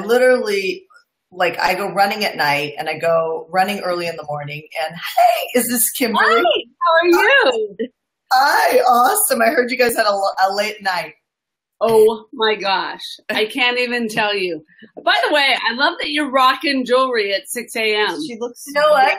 Literally, like I go running at night and I go running early in the morning. And hey, is this Kimberly? Hi, how are you? Hi, awesome. I heard you guys had a late night. Oh my gosh, I can't even tell you. By the way, I love that you're rocking jewelry at 6 a.m. She looks. You know what?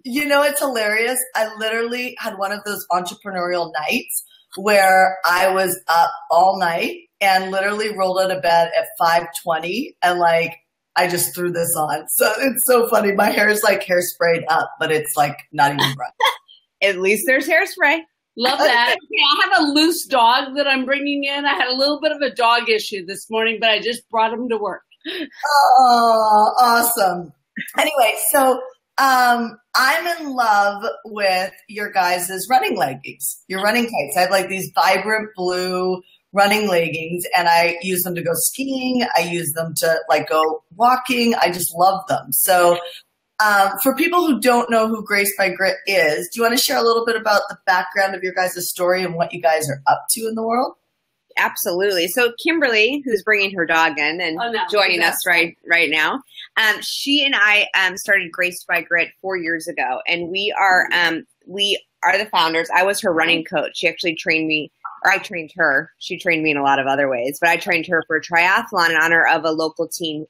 You know, it's hilarious. I literally had one of those entrepreneurial nights where I was up all night and literally rolled out of bed at 5:20 and like I just threw this on. So it's so funny. My hair is like hairsprayed up, but it's like not even bright. At least there's hairspray. Love that. Okay, I have a loose dog that I'm bringing in. I had a little bit of a dog issue this morning, but I just brought him to work. Oh, awesome. Anyway, so I'm in love with your guys' running leggings, your running tights. I have like these vibrant blue running leggings and I use them to go skiing. I use them to like go walking. I just love them. So for people who don't know who Grace by Grit is, do you want to share a little bit about the background of your guys' story and what you guys are up to in the world? Absolutely. So Kimberly, who's bringing her dog in and joining us right now, she and I started Grace by Grit 4 years ago, and we are the founders. I was her running coach. She actually trained me, or I trained her. She trained me in a lot of other ways, but I trained her for a triathlon in honor of a local team,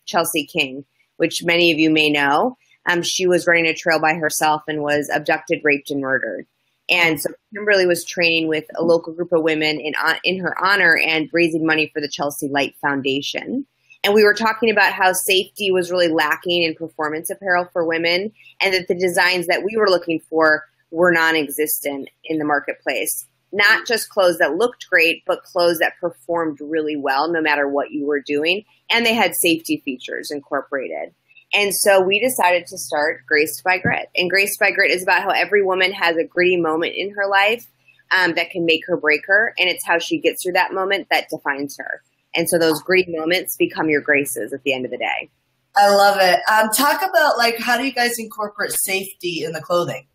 Chelsea King, which many of you may know. She was running a trail by herself and was abducted, raped, and murdered. And so Kimberly was training with a local group of women in her honor and raising money for the Chelsea Light Foundation. And we were talking about how safety was really lacking in performance apparel for women and that the designs that we were looking for were non-existent in the marketplace. Not just clothes that looked great, but clothes that performed really well no matter what you were doing. And they had safety features incorporated. And so we decided to start Graced by Grit. And Graced by Grit is about how every woman has a gritty moment in her life that can make her, break her. And it's how she gets through that moment that defines her. And so those gritty moments become your graces at the end of the day. I love it. Talk about like, how do you guys incorporate safety in the clothing?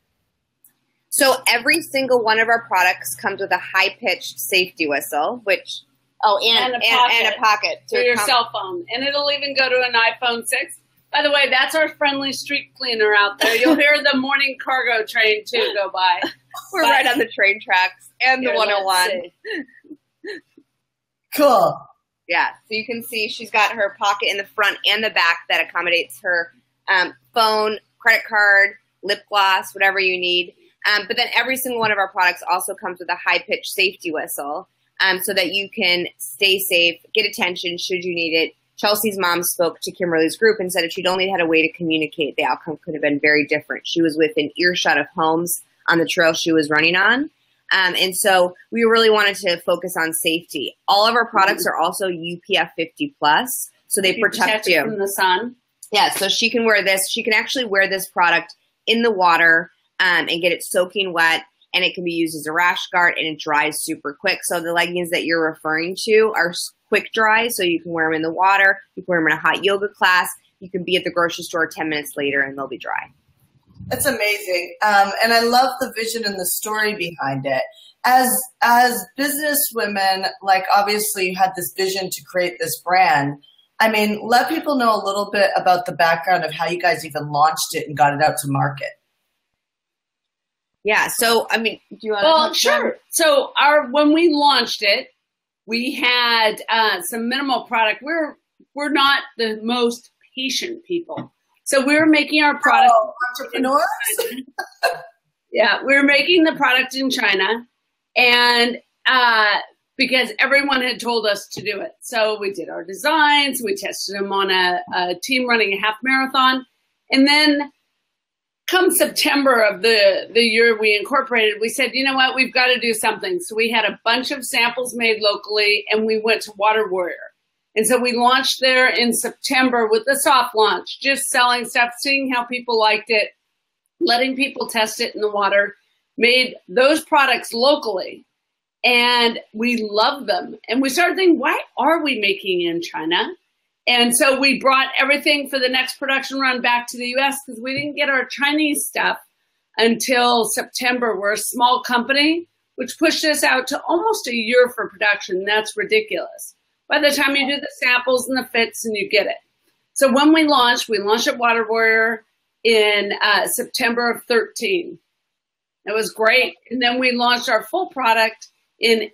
So every single one of our products comes with a high-pitched safety whistle, which and a pocket for your cell phone. And it'll even go to an iPhone 6. By the way, that's our friendly street cleaner out there. You'll hear the morning cargo train, too, go by. We're right on the train tracks and the 101. Cool. Yeah, so you can see she's got her pocket in the front and the back that accommodates her phone, credit card, lip gloss, whatever you need. But then every single one of our products also comes with a high-pitched safety whistle so that you can stay safe, get attention should you need it. Chelsea's mom spoke to Kimberly's group and said if she'd only had a way to communicate, the outcome could have been very different. She was within earshot of homes on the trail she was running on. And so we really wanted to focus on safety. All of our products are also UPF 50+, so they protect you from the sun. Yeah, so she can wear this. She can actually wear this product in the water and get it soaking wet, and it can be used as a rash guard, and it dries super quick. So the leggings that you're referring to are quick dry, so you can wear them in the water. You can wear them in a hot yoga class. You can be at the grocery store 10 minutes later, and they'll be dry. That's amazing. And I love the vision and the story behind it. As business women, like obviously you had this vision to create this brand. I mean, let people know a little bit about the background of how you guys even launched it and got it out to market. Yeah. So, I mean, do you want to? Well, sure. So when we launched it, we had some minimal product. We're not the most patient people. So we were making our product. Oh, entrepreneurs? Yeah, we were making the product in China, and because everyone had told us to do it. So we did our designs. We tested them on a team running a half marathon. And then come September of the year we incorporated, we said, you know what, we've got to do something. So we had a bunch of samples made locally, and we went to Water Warrior. And so we launched there in September with a soft launch, just selling stuff, seeing how people liked it, letting people test it in the water, made those products locally. And we love them. And we started thinking, why are we making in China? And so we brought everything for the next production run back to the US because we didn't get our Chinese stuff until September. We're a small company, which pushed us out to almost a year for production. That's ridiculous. by the time you do the samples and the fits and you get it. So when we launched at Water Warrior in September of 13. It was great. And then we launched our full product in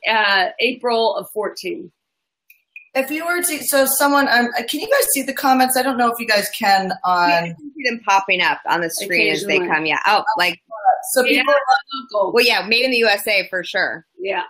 April of 14. If you were to, so someone, can you guys see the comments? I don't know if you guys can on. Yeah, I can see them popping up on the screen as they come. Yeah. Oh, like. So people well, yeah, made in the USA for sure. Yeah.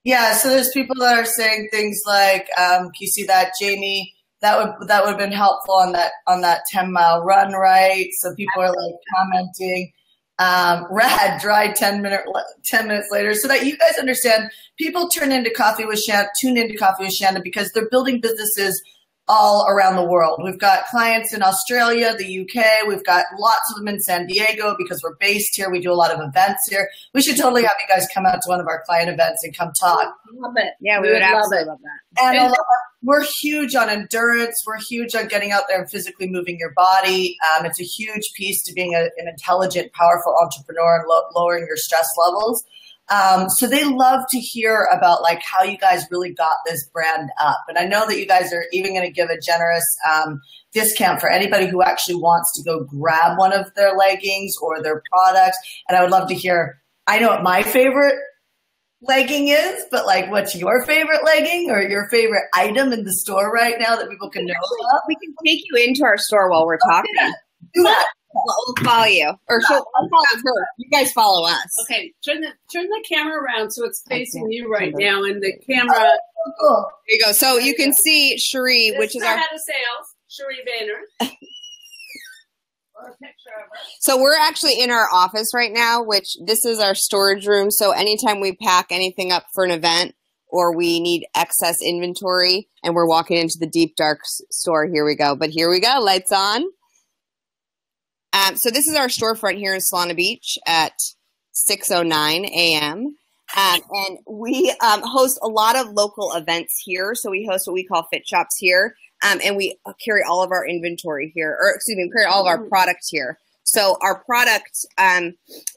Yeah. So there's people that are saying things like, can you see that, Jamie? That would have been helpful on that 10-mile run, right? So people are like commenting, rad, dry 10 minutes later, so that you guys understand. People tune into Coffee with Shanda because they're building businesses all around the world. We've got clients in Australia, the UK. We've got lots of them in San Diego because we're based here. We do a lot of events here. We should totally have you guys come out to one of our client events and come talk. Love it. Yeah, we would absolutely love that. And we're huge on endurance. We're huge on getting out there and physically moving your body. It's a huge piece to being an intelligent, powerful entrepreneur and lowering your stress levels. So they love to hear about like how you guys really got this brand up. And I know that you guys are even going to give a generous discount for anybody who actually wants to go grab one of their leggings or their products. And I would love to hear, I know what my favorite legging is, but like what's your favorite legging or your favorite item in the store right now that people can know about? We can take you into our store while we're talking. Do that. We'll follow you, or I'll follow her. You guys follow us. Okay, turn the camera around so it's facing you right now, and the camera. Oh, cool. There you go. So you can see Cherie, which is our head of sales, Cherie Banner. Or a picture of her. So we're actually in our office right now, which this is our storage room. So anytime we pack anything up for an event or we need excess inventory, and we're walking into the deep dark store, here we go. But here we go. Lights on. So this is our storefront here in Solana Beach at 6:09 a.m. And we host a lot of local events here. So we host what we call fit shops here. And we carry all of our inventory here, or excuse me, we carry all of our product here. So our product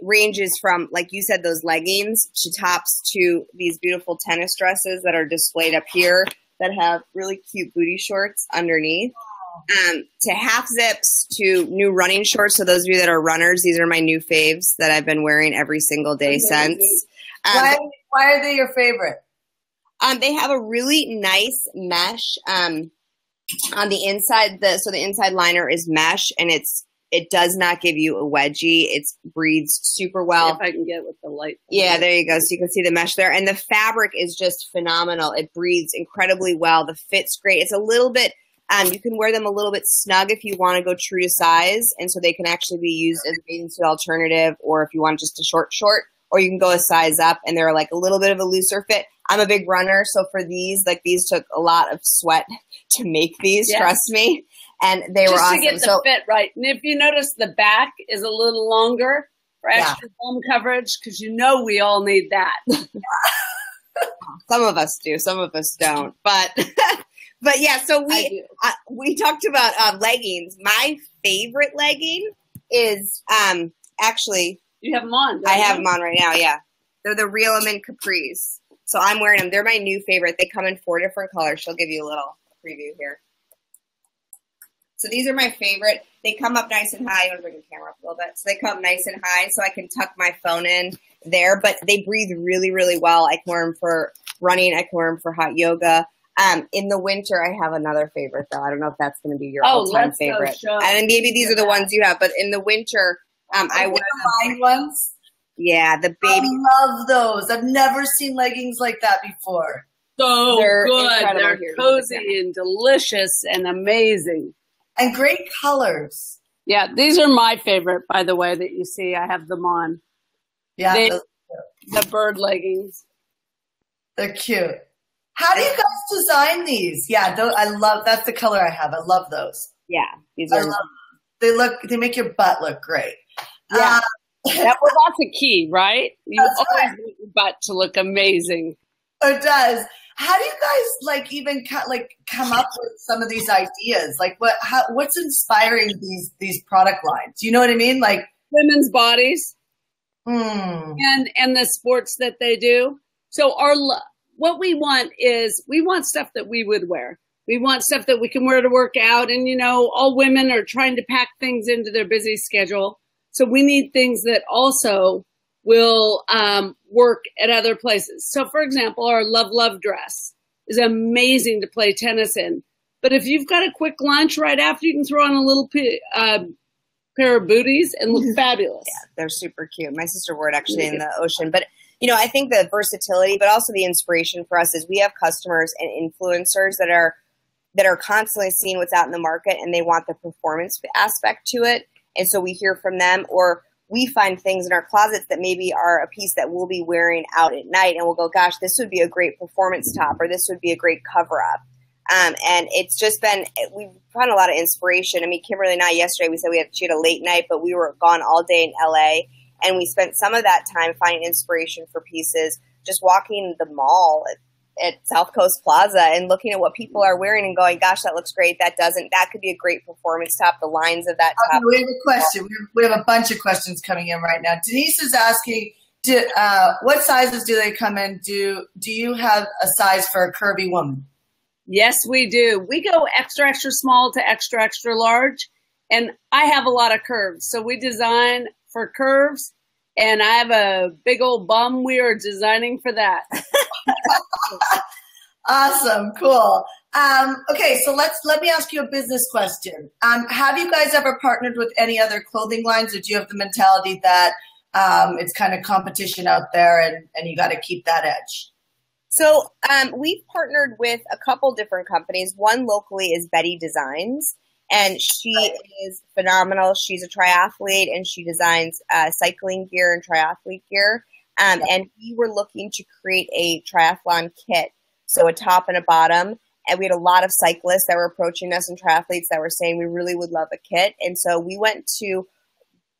ranges from, like you said, those leggings to tops to these beautiful tennis dresses that are displayed up here that have really cute booty shorts underneath. To half zips, to new running shorts. So those of you that are runners, these are my new faves that I've been wearing every single day since. Why are they your favorite? They have a really nice mesh on the inside. So the inside liner is mesh, and it does not give you a wedgie. It breathes super well. If I can get it with the light. Yeah, there you go. So you can see the mesh there. And the fabric is just phenomenal. It breathes incredibly well. The fit's great. It's a little bit you can wear them a little bit snug if you want to go true to size, and so they can actually be used as a bathing suit alternative, or if you want just a short, or you can go a size up, and they're like a little bit of a looser fit. I'm a big runner, so for these took a lot of sweat to make these, trust me, and they were awesome. Just to get the fit right. And if you notice, the back is a little longer for extra bum coverage, because we all need that. Some of us do, some of us don't, but... But yeah, so we talked about leggings. My favorite legging is actually... You have them on. I have them on right now, yeah. They're the Real 'em in capris. So I'm wearing them. They're my new favorite. They come in 4 different colors. She'll give you a little preview here. So these are my favorite. They come up nice and high. I'm going to bring the camera up a little bit. So they come up nice and high so I can tuck my phone in there. But they breathe really, really well. I can wear them for running. I can wear them for hot yoga. In the winter, I have another favorite, though. I don't know if that's going to be your all-time favorite. And maybe these are the ones you have. But in the winter, I wear the line ones. Yeah, the baby. I love those. I've never seen leggings like that before. So good. They're cozy and delicious and amazing. And great colors. Yeah, these are my favorite, by the way, that you see. I have them on. Yeah. The bird leggings. They're cute. How do you guys design these? Yeah, that's the color I have. I love those. Yeah, these are. They make your butt look great. Yeah, that's a key, right? You always want your butt to look amazing. It does. How do you guys even come up with some of these ideas? Like what's inspiring these product lines? You know what I mean? Like women's bodies, and the sports that they do. So what we want is we want stuff that we would wear. We want stuff that we can wear to work out. And, you know, all women are trying to pack things into their busy schedule. So we need things that also will work at other places. So, for example, our Love Love dress is amazing to play tennis in. But if you've got a quick lunch right after, you can throw on a little pair of booties and look fabulous. Yeah, they're super cute. My sister wore it actually in the ocean. But, you know, I think the versatility, but also the inspiration for us is we have customers and influencers that are constantly seeing what's out in the market, and they want the performance aspect to it. And so we hear from them, or we find things in our closets that maybe are a piece that we'll be wearing out at night, and we'll go, gosh, this would be a great performance top, or this would be a great cover up. And it's just been, we've found a lot of inspiration. I mean, Kimberly and I yesterday, we said she had a late night, but we were gone all day in LA, and we spent some of that time finding inspiration for pieces, just walking the mall at South Coast Plaza and looking at what people are wearing and going, gosh, that looks great. That could be a great performance top. The lines of that top. We have a question. We have a bunch of questions coming in right now. Denise is asking, what sizes do they come in? Do you have a size for a curvy woman? Yes, we do. We go extra, extra small to extra, extra large. And I have a lot of curves. So we design for curves. And I have a big old bum. We are designing for that. Awesome. Cool. Okay. So let me ask you a business question. Have you guys ever partnered with any other clothing lines, or do you have the mentality that it's kind of competition out there and you got to keep that edge? So we've partnered with a couple different companies. One locally is Betty Designs. And she is phenomenal. She's a triathlete, and she designs cycling gear and triathlete gear. And we were looking to create a triathlon kit, so a top and a bottom. And we had a lot of cyclists that were approaching us and triathletes that were saying we really would love a kit. And so we went to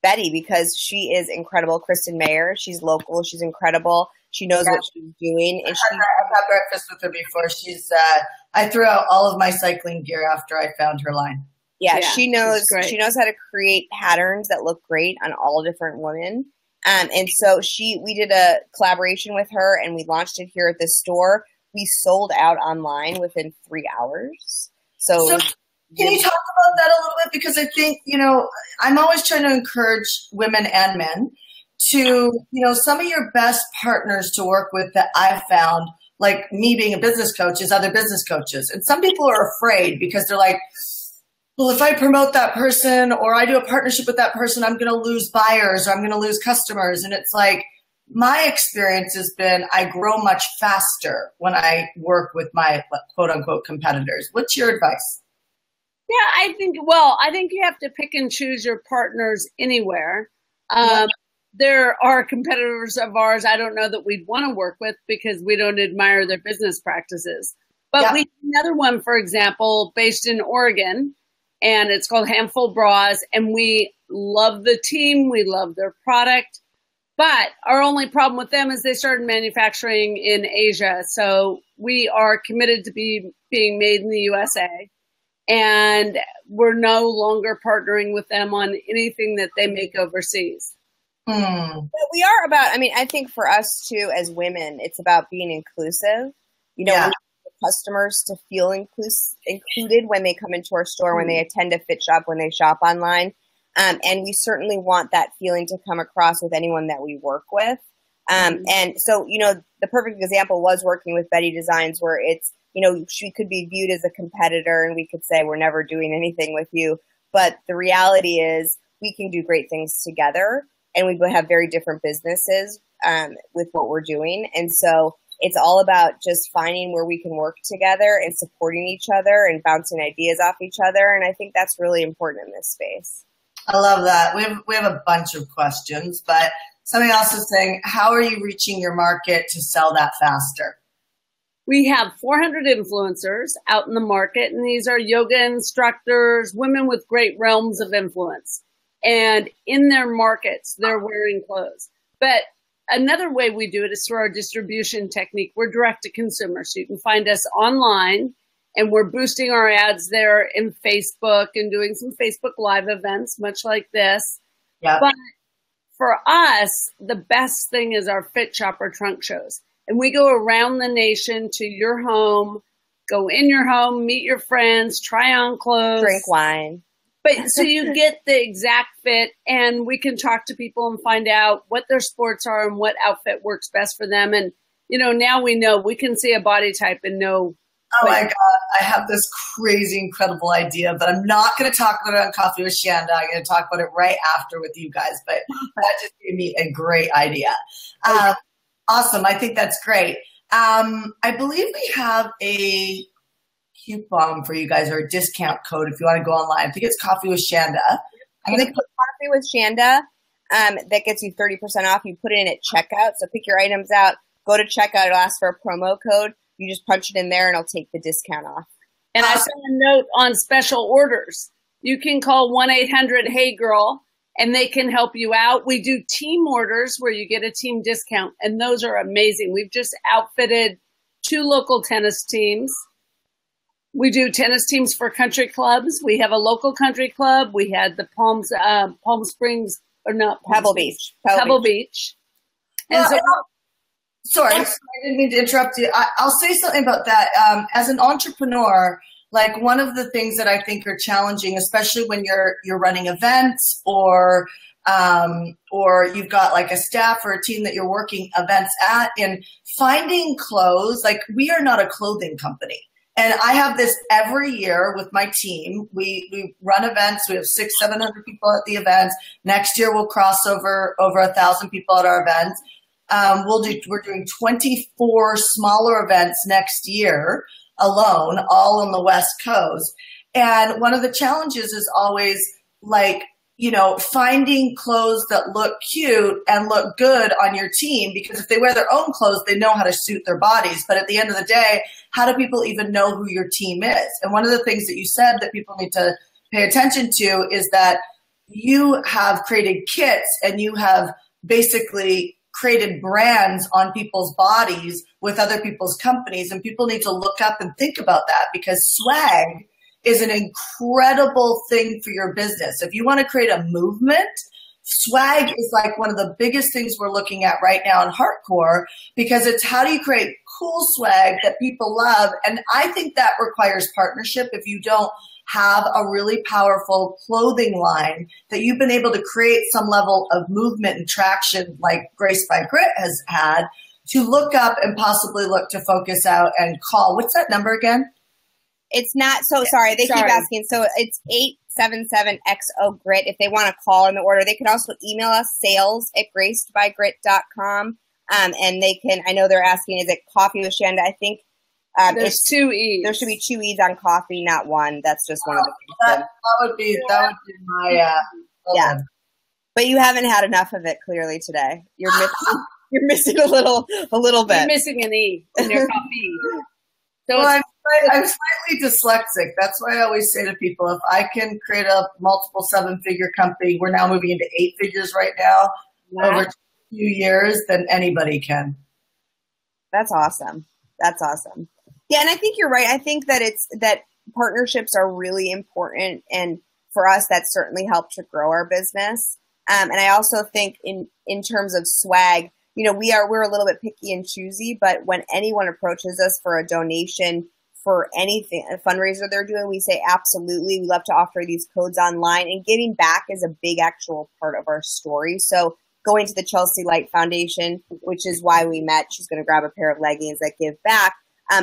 Betty because she is incredible. Kristen Mayer, she's local. She's incredible. She knows what she's doing. And I've had breakfast with her before. I threw out all of my cycling gear after I found her line. Yeah, she knows how to create patterns that look great on all different women. And so we did a collaboration with her, and we launched it here at the store. We sold out online within 3 hours. So can you talk about that a little bit? Because I think, you know, I'm always trying to encourage women and men to, you know, some of your best partners to work with that I've found, like me being a business coach, is other business coaches. And some people are afraid because they're like, well, if I promote that person or I do a partnership with that person, I'm going to lose buyers or I'm going to lose customers. And it's like, my experience has been I grow much faster when I work with my quote unquote competitors. What's your advice? Yeah, I think you have to pick and choose your partners anywhere. There are competitors of ours I don't know that we'd want to work with because we don't admire their business practices. But we have another one, for example, based in Oregon, and it's called Handful Bras, and we love the team. We love their product. But our only problem with them is they started manufacturing in Asia. So we are committed to being made in the USA. And we're no longer partnering with them on anything that they make overseas. But we are about, I think for us too, as women, it's about being inclusive. You know, we want customers to feel included when they come into our store, when they attend a fit shop, when they shop online. And we certainly want that feeling to come across with anyone that we work with. And so, you know, the perfect example was working with Betty Designs, where it's, you know, she could be viewed as a competitor and we could say, we're never doing anything with you. But the reality is we can do great things together, and we have very different businesses with what we're doing. And so it's all about just finding where we can work together and supporting each other and bouncing ideas off each other. And I think that's really important in this space. I love that. We have a bunch of questions, but somebody else is saying, how are you reaching your market to sell that faster? We have 400 influencers out in the market, and these are yoga instructors, women with great realms of influence. And in their markets, they're wearing clothes. But another way we do it is through our distribution technique. We're direct to consumer. So you can find us online, and we're boosting our ads there in Facebook and doing some Facebook Live events, much like this. Yep. But for us, the best thing is our Fit Shopper trunk shows. And we go around the nation to your home, go in your home, meet your friends, try on clothes. Drink wine. But so you get the exact fit, and we can talk to people and find out what their sports are and what outfit works best for them. And, you know, now we know we can see a body type and know. Oh my God, I have this crazy, incredible idea, but I'm not going to talk about it on Coffee with Shanda. I'm going to talk about it right after with you guys, but that just gave me a great idea. Awesome. I think that's great. I believe we have a coupon for you guys, or a discount code if you want to go online. I think it's Coffee with Shanda. I'm going to put Coffee with Shanda. That gets you 30% off. You put it in at checkout. So pick your items out, go to checkout. It'll ask for a promo code. You just punch it in there and it'll take the discount off. And I saw a note on special orders. You can call 1-800-HEY-GIRL and they can help you out. We do team orders where you get a team discount, and those are amazing. We've just outfitted 2 local tennis teams. We do tennis teams for country clubs. We have a local country club. We had the Palm Springs, or not Pebble Beach. Pebble Beach. And well, sorry, I didn't mean to interrupt you. I'll say something about that. As an entrepreneur, like, one of the things that I think are challenging, especially when you're running events, or you've got like a staff or a team that you're working events at, and finding clothes. Like, we are not a clothing company. And I have this every year with my team. We run events. We have 600-700 people at the events. Next year we'll cross over 1,000 people at our events. We're doing 24 smaller events next year alone, all on the West Coast. And one of the challenges is always, like, you know, finding clothes that look cute and look good on your team, because if they wear their own clothes, they know how to suit their bodies. But at the end of the day, how do people even know who your team is? And one of the things that you said that people need to pay attention to is that you have created kits, and you have basically created brands on people's bodies with other people's companies. And people need to look up and think about that, because swag is an incredible thing for your business. If you want to create a movement, swag is like one of the biggest things we're looking at right now in Heartcore, because it's how do you create cool swag that people love? And I think that requires partnership. If you don't have a really powerful clothing line that you've been able to create some level of movement and traction, like Grace by Grit has had, to look up and possibly look to focus out and call. What's that number again? It's not, so sorry, keep asking. So it's 877XO-GRIT if they want to call in the order. They can also email us, sales@gracedbygrit.com. And they can, I know they're asking, is it Coffee with Shanda? I think there's 2 E's. There should be 2 E's on coffee, not 1. That's just one of the things. That would be my, yeah. But you haven't had enough of it clearly today. You're missing a little bit. You're missing an E in your coffee. So well, I'm slightly dyslexic. That's why I always say to people, if I can create a multiple 7-figure company, we're now moving into 8 figures right now, over 2 years, then anybody can. That's awesome. That's awesome. Yeah, and I think you're right. I think that that partnerships are really important, and for us, that certainly helped to grow our business. And I also think in terms of swag, you know, we're a little bit picky and choosy, but when anyone approaches us for a donation for anything, a fundraiser they're doing, we say absolutely. We love to offer these codes online, and giving back is a big actual part of our story. So going to the Chelsea Light Foundation, which is why we met, she's going to grab a pair of leggings that give back.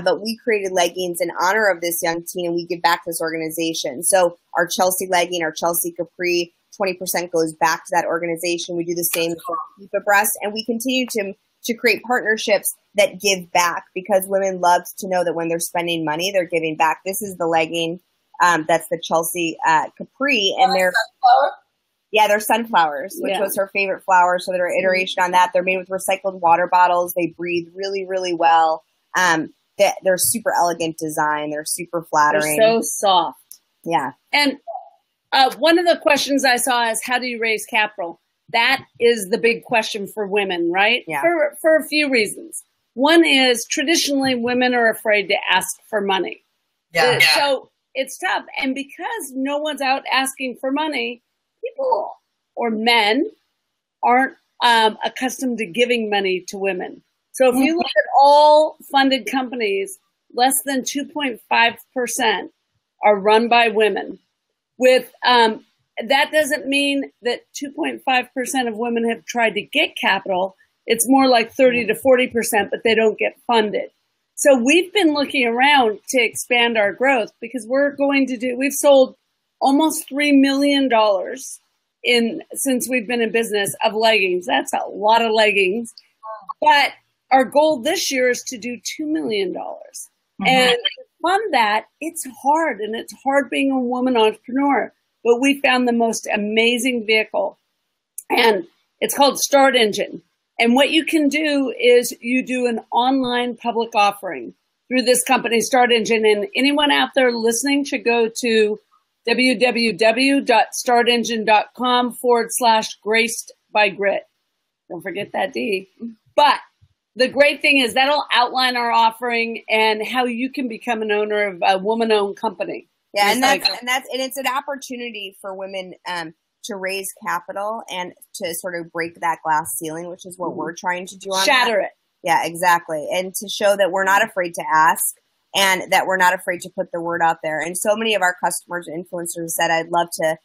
But we created leggings in honor of this young teen, and we give back to this organization. So our Chelsea legging, our Chelsea Capri, 20% goes back to that organization. We do the same for Keep Abreast, and we continue to create partnerships that give back, because women love to know that when they're spending money, they're giving back. This is the legging that's the Chelsea Capri, and they're sunflowers, which was her favorite flower. So they're an iteration on that. They're made with recycled water bottles. They breathe really, really well. They're super elegant design. They're super flattering. They're so soft. Yeah. And one of the questions I saw is, how do you raise capital? That is the big question for women, right? Yeah. For a few reasons. One is, traditionally women are afraid to ask for money. Yeah. So it's tough. And because no one's out asking for money, people or men aren't accustomed to giving money to women. So if you look at all funded companies, less than 2.5% are run by women. With that doesn't mean that 2.5% of women have tried to get capital. It's more like 30 to 40%, but they don't get funded. So we've been looking around to expand our growth because we've sold almost $3 million since we've been in business of leggings. That's a lot of leggings. But our goal this year is to do $2 million. And to fund that, it's hard. And it's hard being a woman entrepreneur. But we found the most amazing vehicle. And it's called Start Engine. And what you can do is you do an online public offering through this company, Start Engine. And anyone out there listening should go to www.startengine.com/graced by grit. Don't forget that D. But the great thing is that'll outline our offering and how you can become an owner of a woman-owned company. Yeah, and it's an opportunity for women to raise capital and to sort of break that glass ceiling, which is what we're trying to do. Shatter it. Yeah, exactly. And to show that we're not afraid to ask and that we're not afraid to put the word out there. And so many of our customers and influencers said, I'd love to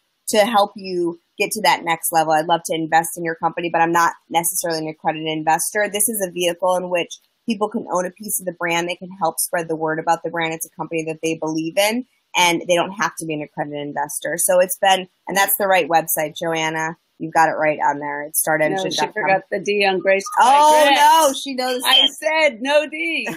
help you get to that next level. I'd love to invest in your company, but I'm not necessarily an accredited investor. This is a vehicle in which people can own a piece of the brand. They can help spread the word about the brand. It's a company that they believe in, and they don't have to be an accredited investor. So it's been, and that's the right website, Joanna. You've got it right on there. It's startengine.com. No, she forgot the D on Graced. Oh, no, she knows. I said no D.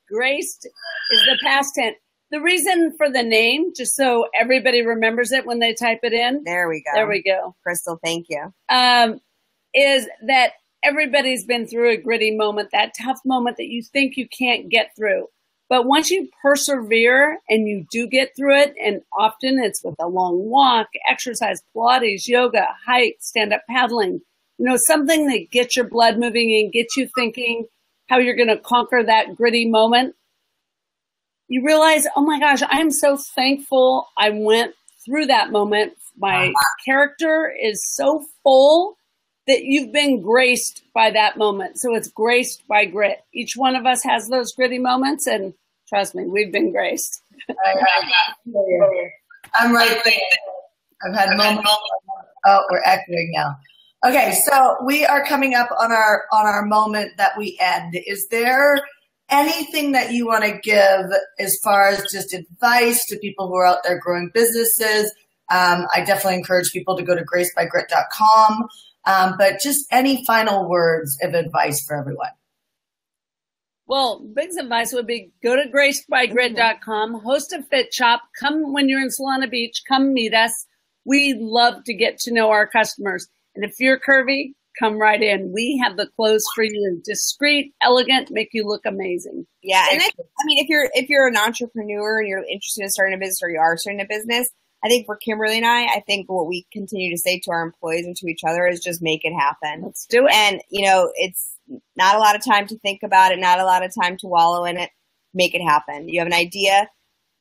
Graced is the past tense. The reason for the name, just so everybody remembers it when they type it in. There we go. There we go. Crystal, thank you. Is that everybody's been through a gritty moment, that tough moment that you think you can't get through. But once you persevere and you do get through it, and often it's with a long walk, exercise, Pilates, yoga, hike, stand-up paddling, something that gets your blood moving and gets you thinking how you're going to conquer that gritty moment. You realize, oh my gosh, I'm so thankful I went through that moment. My character is so full that you've been graced by that moment. So it's graced by grit. Each one of us has those gritty moments, and trust me, we've been graced. I'm right there. I've had moments. Oh, we're echoing now. Okay, so we are coming up on our moment that we end. Is there anything that you want to give as far as just advice to people who are out there growing businesses? I definitely encourage people to go to gracedbygrit.com. But just any final words of advice for everyone? Well, big advice would be go to gracedbygrit.com, host a fit shop, come when you're in Solana Beach, come meet us. We love to get to know our customers. And if you're curvy, come right in. We have the clothes for you, discreet, elegant, make you look amazing. Yeah, and if you're an entrepreneur and you're interested in starting a business or you are starting a business, I think for Kimberly and I think what we continue to say to our employees and to each other is just make it happen. Let's do it. And, it's not a lot of time to think about it, not a lot of time to wallow in it. Make it happen. You have an idea,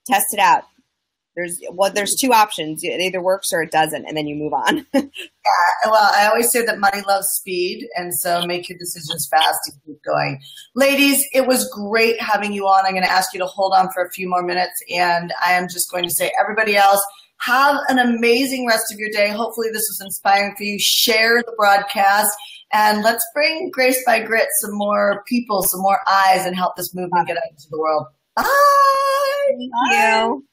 test it out. There's two options. It either works or it doesn't, and then you move on. Yeah, well, I always say that money loves speed, and so make your decisions fast and keep going. Ladies, it was great having you on. I'm going to ask you to hold on for a few more minutes, and I am just going to say, everybody else, have an amazing rest of your day. Hopefully this was inspiring for you. Share the broadcast, and let's bring Graced by Grit some more people, some more eyes, and help this movement get out into the world. Bye. Thank you.